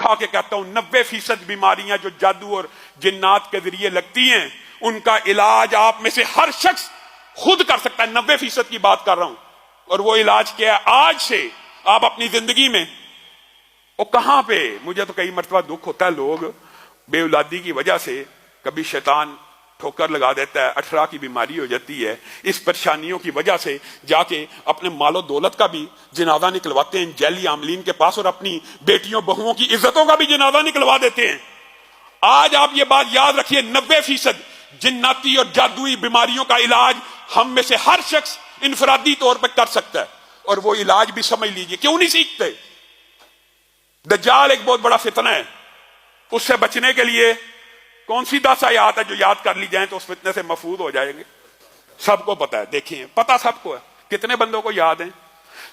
کھا کے کہتا ہوں 90% بیماریاں جو جادو اور جنات کے ذریعے لگتی ہیں ان کا علاج آپ میں سے ہر شخص خود کر سکتا ہے. 90% کی بات کر رہا ہوں. اور وہ علاج کیا ہے؟ آج سے آپ اپنی زندگی میں وہ کہاں پہ، مجھے تو کئی مرتبہ دکھ ہوتا ہے، لوگ بے اولادی کی وجہ سے کبھی شیطان ٹھوکر لگا دیتا ہے، 18 کی بیماری ہو جاتی ہے، اس پریشانیوں کی وجہ سے جا کے اپنے مال و دولت کا بھی جنازہ نکلواتے ہیں جیلی عاملین کے پاس، اور اپنی بیٹیوں بہوؤں کی عزتوں کا بھی جنازہ نکلوا دیتے ہیں. آج آپ یہ بات یاد رکھیے، 90% جناتی اور جادوئی بیماریوں کا علاج ہم میں سے ہر شخص انفرادی طور پہ کر سکتا ہے. اور وہ علاج بھی سمجھ لیجئے، کیوں نہیں سیکھتے؟ دجال ایک بہت بڑا فتنہ ہے، اس سے بچنے کے لیے کون سی 10 آیات ہے جو یاد کر لی جائیں تو اس فتنے سے محفوظ ہو جائیں گے؟ سب کو پتا ہے، دیکھیں پتا سب کو ہے. کتنے بندوں کو یاد ہیں؟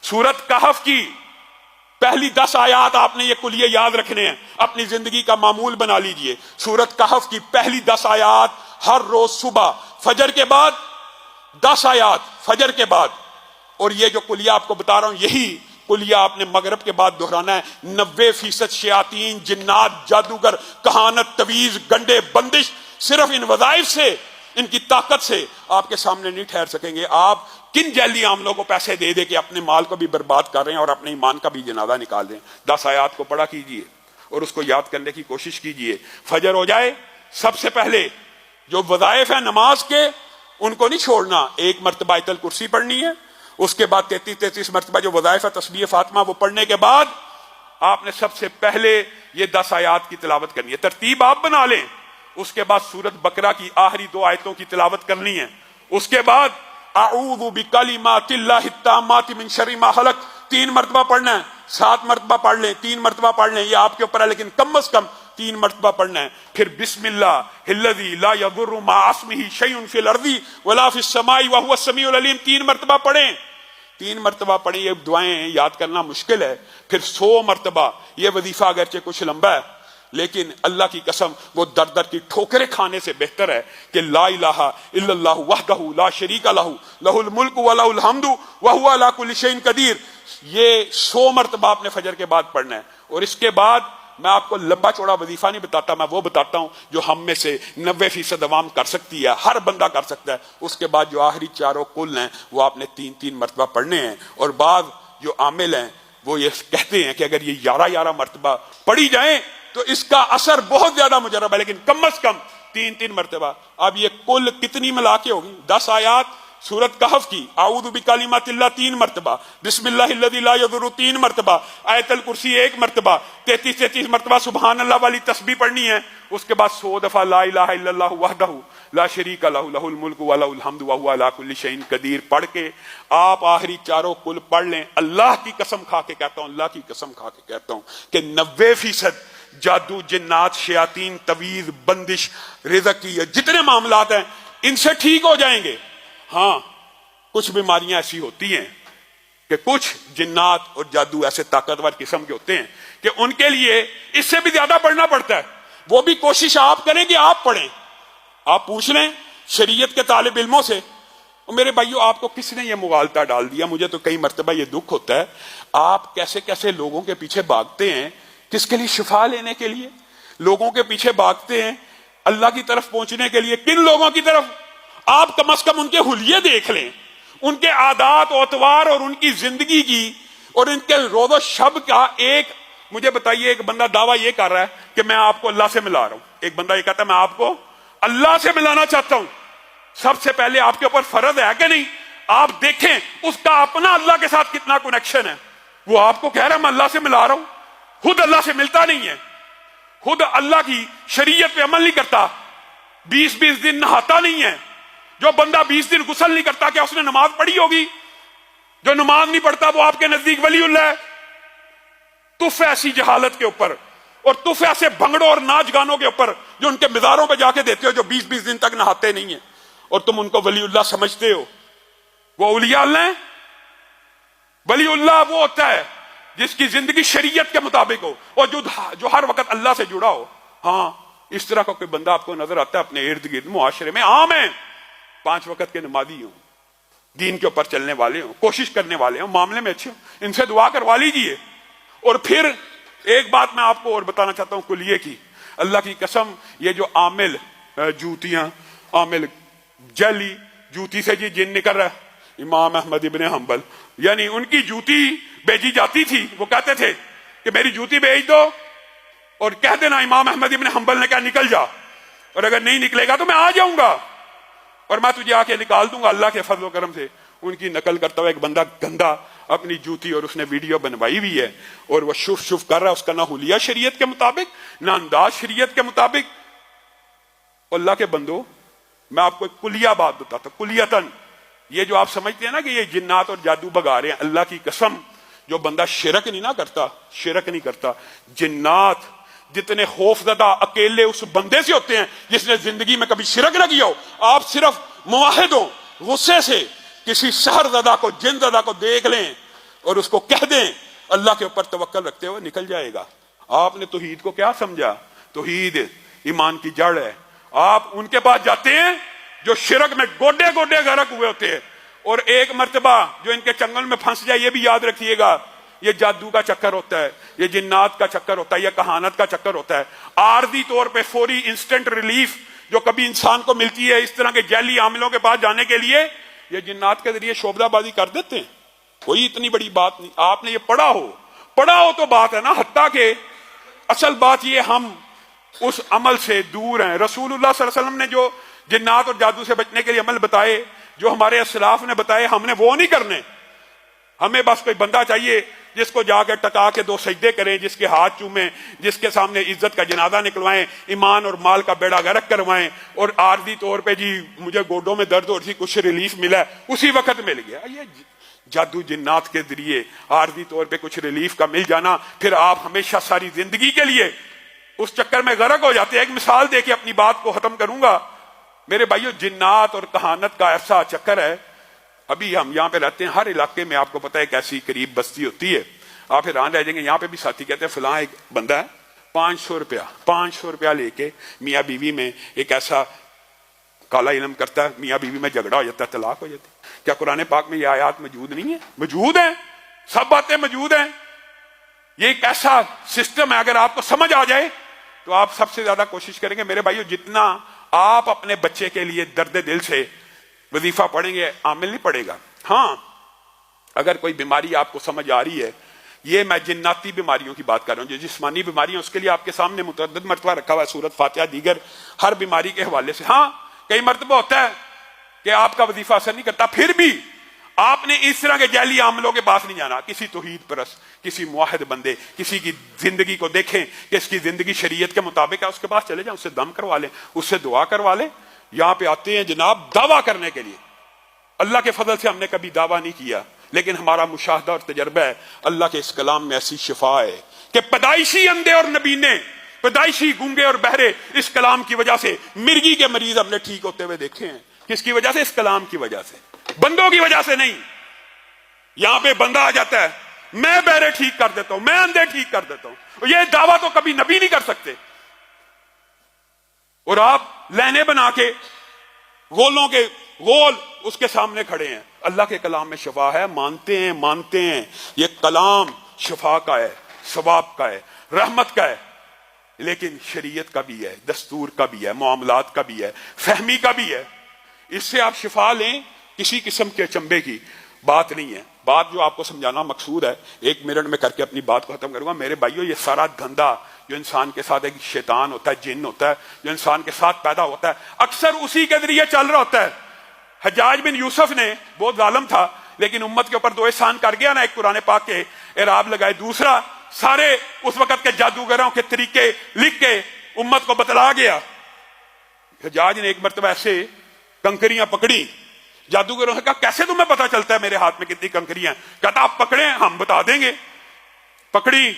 سورت کہف کی پہلی 10 آیات آپ نے یہ کلیے یاد رکھنے ہیں، اپنی زندگی کا معمول بنا لیجئے. سورت کہف کی پہلی 10 آیات ہر روز صبح فجر کے بعد 10 آیات فجر کے بعد. اور یہ جو کلیہ آپ کو بتا رہا ہوں، یہی کلیہ آپ نے مغرب کے بعد دہرانا ہے. 90% شیاطین، جنات، جادوگر، کہانت، تویز، گنڈے، بندش صرف ان وظائف سے، ان کی طاقت سے آپ کے سامنے نہیں ٹھہر سکیں گے. آپ کن جیلی عاملوں کو پیسے دے دے کے اپنے مال کو بھی برباد کر رہے ہیں اور اپنے ایمان کا بھی جنازہ نکال رہے ہیں. 10 آیات کو پڑھا کیجئے اور اس کو یاد کرنے کی کوشش کیجئے. فجر ہو جائے، سب سے پہلے جو وظائف ہیں نماز کے ان کو نہیں چھوڑنا. 1 مرتبہ آیت الکرسی پڑھنی ہے، اس کے بعد 33 مرتبہ جو وظائف ہے تسبیح فاطمہ وہ پڑھنے کے بعد آپ نے سب سے پہلے یہ 10 آیات کی تلاوت کرنی ہے. ترتیب آپ بنا لیں. اس کے بعد سورت بقرہ کی آخری 2 آیتوں کی تلاوت کرنی ہے. اس کے بعد اعوذ بکلمات اللہ التامات من شر ما خلق 3 مرتبہ پڑھنا ہے. 7 مرتبہ پڑھ لیں، 3 مرتبہ پڑھ لیں، یہ آپ کے اوپر ہے، لیکن کم از کم 3 مرتبہ پڑھنا ہے. پھر بسم اللہ الذی لا یضر مع اسمہ شیء فی الارض ولا فی السماء وهو السمیع العلیم 3 مرتبہ پڑھیں. 3 مرتبہ پڑھیں. یہ دعائیں یاد کرنا مشکل ہے. پھر 100 مرتبہ یہ وظیفہ اگرچہ کچھ لمبا ہے لیکن اللہ کی قسم وہ در در کی ٹھوکریں کھانے سے بہتر ہے کہ لا الہ الا اللہ وحدہ لا شریک لہ لہ الملک ولہ الحمد وہو علی کل شیء قدیر. یہ 100 مرتبہ آپ نے فجر کے بعد پڑھنا ہے. اور اس کے بعد میں آپ کو لمبا چوڑا وظیفہ نہیں بتاتا، میں وہ بتاتا ہوں جو ہم میں سے 90% عوام کر سکتی ہے، ہر بندہ کر سکتا ہے. اس کے بعد جو آخری 4 کل ہیں وہ آپ نے 3 مرتبہ پڑھنے ہیں. اور بعض جو عامل ہیں وہ یہ کہتے ہیں کہ اگر یہ 11 مرتبہ پڑھی جائیں تو اس کا اثر بہت زیادہ مجرب ہے، لیکن کم از کم 3 مرتبہ. اب یہ کل کتنی ملا کے ہوگی؟ 10 آیات سورت کہف کی، اعوذ بکلمات اللہ 3 مرتبہ، بسم اللہ الذی لا یضر 3 مرتبہ، آیت الکرسی 1 مرتبہ، 33 مرتبہ سبحان اللہ والی تسبیح پڑھنی ہے. اس کے بعد 100 دفعہ لا الہ الا اللہ وحدہ لا شریک لہ لہ الملک ولہ الحمد وہو علی کل شیء قدیر پڑھ کے آپ آخری 4 کل پڑھ لیں. اللہ کی قسم کھا کے کہتا ہوں، اللہ کی قسم کھا کے کہتا ہوں کہ 90% جادو، جنات، شیاطین، تویز، بندش، رزق کی جتنے معاملات ہیں ان سے ٹھیک ہو جائیں گے. ہاں کچھ بیماریاں ایسی ہوتی ہیں کہ کچھ جنات اور جادو ایسے طاقتور قسم کے ہوتے ہیں کہ ان کے لیے اس سے بھی زیادہ پڑھنا پڑتا ہے. وہ بھی کوشش آپ کریں کہ آپ پڑھیں. آپ پوچھ لیں شریعت کے طالب علموں سے، میرے بھائیو آپ کو کس نے یہ مغالطہ ڈال دیا؟ مجھے تو کئی مرتبہ یہ دکھ ہوتا ہے، آپ کیسے کیسے لوگوں کے پیچھے بھاگتے ہیں. کس کے لیے؟ شفا لینے کے لیے لوگوں کے پیچھے بھاگتے ہیں. اللہ کی طرف پہنچنے کے لیے کن لوگوں کی طرف؟ آپ کم از کم ان کے حلیے دیکھ لیں، ان کے عادات و اطوار اور ان کی زندگی کی اور ان کے روز و شب کا. ایک مجھے بتائیے، ایک بندہ دعویٰ یہ کر رہا ہے کہ میں آپ کو اللہ سے ملا رہا ہوں، ایک بندہ یہ کہتا ہے میں آپ کو اللہ سے ملانا چاہتا ہوں. سب سے پہلے آپ کے اوپر فرض ہے کہ نہیں؟ آپ دیکھیں اس کا اپنا اللہ کے ساتھ کتنا کنیکشن ہے. وہ آپ کو کہہ رہا ہے میں اللہ سے ملا رہا ہوں، خود اللہ سے ملتا نہیں ہے، خود اللہ کی شریعت پہ عمل نہیں کرتا، 20 دن نہاتا نہیں ہے. جو بندہ 20 دن غسل نہیں کرتا کیا اس نے نماز پڑھی ہوگی؟ جو نماز نہیں پڑھتا وہ آپ کے نزدیک ولی اللہ ہے؟ تف ایسی جہالت کے اوپر اور تف ایسے بھنگڑوں اور ناچ گانوں کے اوپر جو ان کے مزاروں پہ جا کے دیتے ہو، جو 20 دن تک نہاتے نہیں ہیں اور تم ان کو ولی اللہ سمجھتے ہو. وہ اولیاء اللہ ہیں؟ ولی اللہ وہ ہوتا ہے جس کی زندگی شریعت کے مطابق ہو اور جو ہر وقت اللہ سے جڑا ہو. ہاں اس طرح کا کوئی بندہ آپ کو نظر آتا ہے اپنے ارد گرد معاشرے میں؟ عام ہے، 5 وقت کے نمازی ہوں، دین کے اوپر چلنے والے ہوں، کوشش کرنے والے ہوں، معاملے میں اچھے ہوں، ان سے دعا کروا لیجئے. اور پھر ایک بات میں آپ کو اور بتانا چاہتا ہوں کلیے کی، اللہ کی قسم، یہ جو عامل جوتیاں، عامل جعلی جوتی سے جی جن نکل رہا ہے، امام احمد ابن حنبل یعنی ان کی جوتی بھیجی جاتی تھی، وہ کہتے تھے کہ میری جوتی بھیج دو اور کہہ دینا امام احمد ابن حنبل نے کہا نکل جا، اور اگر نہیں نکلے گا تو میں آ جاؤں گا اور میں تجھے آ کے نکال دوں گا۔ اللہ کے فضل و کرم سے ان کی نقل کرتا ہوا ایک بندہ گندا اپنی جوتی، اور اس نے ویڈیو بنوائی ہوئی ہے اور وہ شف شف کر رہا ہے، اس کا نہ حلیہ شریعت کے مطابق نہ انداز شریعت کے مطابق۔ اللہ کے بندو، میں آپ کو ایک کلیہ بات بتاتا ہوں، کلیتاً، یہ جو آپ سمجھتے ہیں نا کہ یہ جنات اور جادو بگا رہے ہیں، اللہ کی قسم جو بندہ شرک نہیں نہ کرتا، شرک نہیں کرتا، جنات جتنے خوف زدہ اکیلے اس بندے سے ہوتے ہیں جس نے زندگی میں کبھی شرک نہ کیا ہو۔ آپ صرف موحد ہو، غصے سے کسی سحر زدہ کو، جن زدہ کو دیکھ لیں اور اس کو کہہ دیں اللہ کے اوپر توکل رکھتے ہوئے، نکل جائے گا۔ آپ نے توحید کو کیا سمجھا؟ توحید ایمان کی جڑ ہے۔ آپ ان کے پاس جاتے ہیں جو شرک میں گوڈے گوڈے غرق ہوئے ہوتے ہیں، اور ایک مرتبہ جو ان کے چنگل میں پھنس جائے، یہ بھی یاد رکھیے گا، یہ جادو کا چکر ہوتا ہے، یہ جنات کا چکر ہوتا ہے، یہ کہانت کا چکر ہوتا ہے۔ عارضی طور پہ فوری انسٹنٹ ریلیف جو کبھی انسان کو ملتی ہے اس طرح کے جعلی عاملوں کے پاس جانے کے لیے، یہ جنات کے ذریعے شعبدہ بازی کر دیتے ہیں۔ کوئی اتنی بڑی بات نہیں، آپ نے یہ پڑھا ہو تو بات ہے نا، حتیٰ کہ اصل بات یہ ہم اس عمل سے دور ہیں۔ رسول اللہ صلی اللہ علیہ وسلم نے جو جنات اور جادو سے بچنے کے لیے عمل بتائے، جو ہمارے اسلاف نے بتائے، ہم نے وہ نہیں کرنے۔ ہمیں بس کوئی بندہ چاہیے جس کو جا کے ٹکا کے 2 سجدے کریں، جس کے ہاتھ چومیں، جس کے سامنے عزت کا جنازہ نکلوائیں، ایمان اور مال کا بیڑا غرق کروائیں، اور عارضی طور پہ جی مجھے گوڈوں میں درد ہو رہی، کچھ ریلیف ملا ہے، اسی وقت مل گیا۔ یہ جادو جنات کے ذریعے عارضی طور پہ کچھ ریلیف کا مل جانا، پھر آپ ہمیشہ ساری زندگی کے لیے اس چکر میں غرق ہو جاتے ہیں۔ ایک مثال دے کے اپنی بات کو ختم کروں گا میرے بھائیو، جنات اور کہانت کا ایسا چکر ہے۔ ابھی ہم یہاں پہ رہتے ہیں، ہر علاقے میں آپ کو پتا ہے ایک ایسی قریب بستی ہوتی ہے، آپ حیران رہ جائیں گے۔ یہاں پہ بھی ساتھی کہتے ہیں فلاں ایک بندہ ہے 500 روپیہ لے کے میاں بیوی میں ایک ایسا کالا علم کرتا ہے، میاں بیوی میں جھگڑا ہو جاتا ہے، طلاق ہو جاتی ہے۔ کیا قرآن پاک میں یہ آیات موجود نہیں ہے؟ موجود ہیں، سب باتیں موجود ہیں۔ یہ ایک ایسا سسٹم ہے، اگر آپ کو سمجھ آ جائے تو آپ سب سے زیادہ کوشش کریں گے میرے بھائیو، جتنا آپ اپنے بچے کے لیے درد دل سے وظیفہ پڑھیں گے، عامل نہیں پڑے گا۔ ہاں، اگر کوئی بیماری آپ کو سمجھ آ رہی ہے، یہ میں جناتی بیماریوں کی بات کر رہا ہوں، جو جسمانی بیماریاں اس کے لیے آپ کے سامنے متعدد مرتبہ رکھا ہوا ہے سورۃ فاتحہ، دیگر ہر بیماری کے حوالے سے۔ ہاں، کئی مرتبہ ہوتا ہے کہ آپ کا وظیفہ اثر نہیں کرتا، پھر بھی آپ نے اس طرح کے جعلی عاملوں کے پاس نہیں جانا۔ کسی توحید پرست، کسی موحد بندے، کسی کی زندگی کو دیکھیں کہ اس کی زندگی شریعت کے مطابق ہے، اس کے پاس چلے جائیں، اس سے دم کروا لیں، اس سے دعا کروا لیں۔ یہاں پہ آتے ہیں جناب دعویٰ کرنے کے لیے، اللہ کے فضل سے ہم نے کبھی دعویٰ نہیں کیا، لیکن ہمارا مشاہدہ اور تجربہ ہے اللہ کے اس کلام میں ایسی شفا ہے کہ پیدائشی اندھے اور نبینے، پیدائشی گونگے اور بہرے اس کلام کی وجہ سے، مرگی کے مریض ہم نے ٹھیک ہوتے ہوئے دیکھے ہیں۔ کس کی وجہ سے؟ اس کلام کی وجہ سے، بندوں کی وجہ سے نہیں۔ یہاں پہ بندہ آ جاتا ہے، میں بہرے ٹھیک کر دیتا ہوں، میں اندھے ٹھیک کر دیتا ہوں، یہ دعویٰ تو کبھی نبی نہیں کر سکتے، اور آپ لینے بنا کے غولوں کے غول اس کے سامنے کھڑے ہیں۔ اللہ کے کلام میں شفا ہے، مانتے ہیں یہ کلام شفا کا ہے، ثواب کا ہے، رحمت کا ہے، لیکن شریعت کا بھی ہے، دستور کا بھی ہے، معاملات کا بھی ہے، فہمی کا بھی ہے۔ اس سے آپ شفا لیں، کسی قسم کے چمبے کی بات نہیں ہے۔ بات جو آپ کو سمجھانا مقصود ہے، 1 منٹ میں کر کے اپنی بات کو ختم کروں گا میرے بھائیو۔ یہ سارا دھندا جو انسان کے ساتھ ایک شیطان ہوتا ہے، جن ہوتا ہے، جو انسان کے ساتھ پیدا ہوتا ہے، اکثر اسی کے ذریعے چل رہا ہوتا ہے۔ حجاج بن یوسف نے بہت ظالم تھا، لیکن امت کے اوپر 2 احسان کر گیا نا، ایک قرآن پاک کے اعراب لگائے، دوسرا سارے اس وقت کے جادوگروں کے طریقے لکھ کے امت کو بتلا گیا۔ حجاج نے ایک مرتبہ ایسے کنکریاں پکڑی، جادوگروں نے کہا کیسے تمہیں پتا چلتا ہے میرے ہاتھ میں کتنی کنکریاں؟ کہتا آپ پکڑیں ہم بتا دیں گے۔ پکڑی،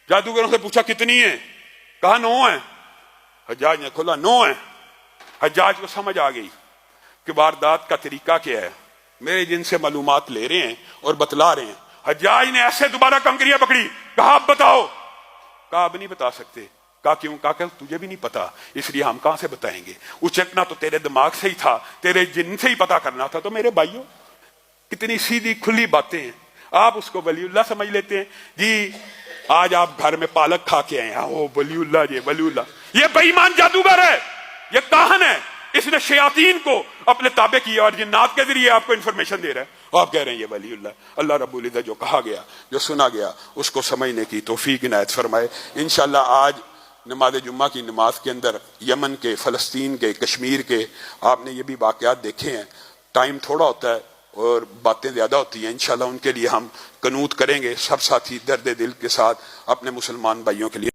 جادوگروں سے پوچھا کتنی ہیں؟ کہا 9 ہیں۔ حجاج نے کھولا 9 ہیں۔ حجاج کو سمجھ آ گئی کہ واردات کا طریقہ کیا ہے، میرے جن سے معلومات لے رہے ہیں اور بتلا رہے ہیں۔ حجاج نے ایسے دوبارہ کنکریاں پکڑی، کہا اب بتاؤ۔ کہا اب نہیں بتا سکتے۔ کہا کیوں؟ کہا کہ تجھے بھی نہیں پتا، اس لیے ہم کہاں سے بتائیں گے، اچکنا تو تیرے دماغ سے ہی تھا، تیرے جن سے ہی پتا کرنا تھا۔ تو میرے بھائیوں، کتنی سیدھی کھلی باتیں ہیں۔ آپ اس کو ولی اللہ سمجھ لیتے ہیں. جی آج آپ گھر میں پالک کھا کے آئے ہیں, وہ ولی اللہ جی ولی اللہ, یہ بے ایمان جادوگر ہے, یہ کاہن ہے, اس نے شیاطین کو اپنے تابع کیا اور جنات کے ذریعے آپ کو انفارمیشن دے رہا ہے. آپ کہہ رہے ہیں یہ ولی اللہ. اللہ رب العزت جو کہا گیا, جو سنا گیا, اس کو سمجھنے کی توفیق عنایت فرمائے. انشاءاللہ آج نماز جمعہ کی نماز کے اندر یمن کے, فلسطین کے, کشمیر کے آپ نے یہ بھی واقعات دیکھے ہیں. ٹائم تھوڑا ہوتا ہے اور باتیں زیادہ ہوتی ہیں. انشاءاللہ ان کے لیے ہم قنوت کریں گے, سب ساتھی درد دل کے ساتھ اپنے مسلمان بھائیوں کے لیے.